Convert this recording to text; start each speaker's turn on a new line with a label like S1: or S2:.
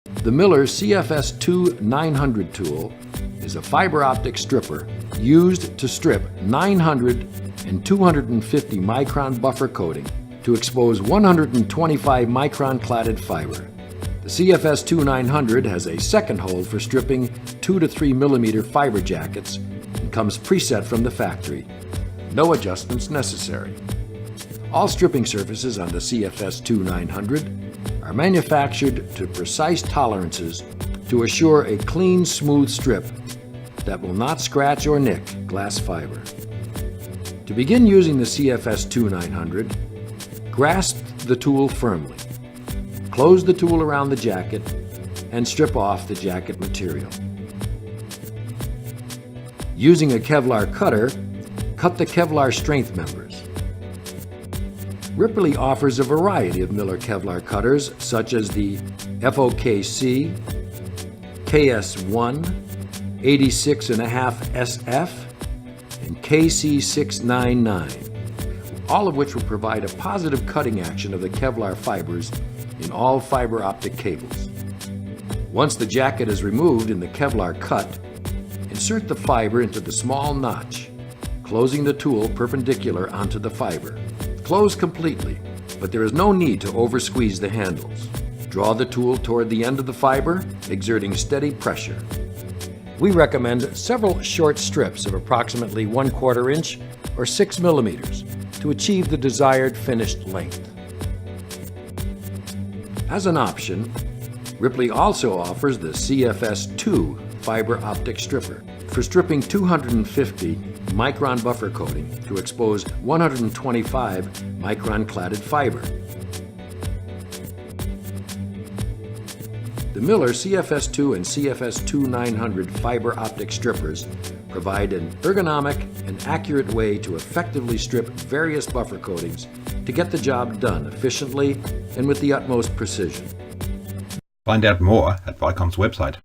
S1: The Miller CFS-2 900 tool is a fiber optic stripper used to strip 900 and 250 micron buffer coating to expose 125 micron cladded fiber. The CFS-2 900 has a second hole for stripping 2 to 3 millimeter fiber jackets and comes preset from the factory. No adjustments necessary. All stripping surfaces on the CFS-2 900 are manufactured to precise tolerances to assure a clean, smooth strip that will not scratch or nick glass fiber. To begin using the CFS-2 900, grasp the tool firmly. Close the tool around the jacket and strip off the jacket material. Using a Kevlar cutter, cut the Kevlar strength members. Ripley offers a variety of Miller Kevlar cutters such as the FOKC, KS1, 86.5 SF, and KC699, all of which will provide a positive cutting action of the Kevlar fibers in all fiber optic cables. Once the jacket is removed in the Kevlar cut, insert the fiber into the small notch, closing the tool perpendicular onto the fiber. Close completely, but there is no need to over-squeeze the handles. Draw the tool toward the end of the fiber, exerting steady pressure. We recommend several short strips of approximately 1/4 inch or 6 millimeters to achieve the desired finished length. As an option, Ripley also offers the CFS-2 fiber optic stripper for stripping 250 micron buffer coating to expose 125 micron cladded fiber. The Miller CFS-2 and CFS-2 900 fiber optic strippers provide an ergonomic and accurate way to effectively strip various buffer coatings to get the job done efficiently and with the utmost precision.
S2: Find out more at Vicom's website.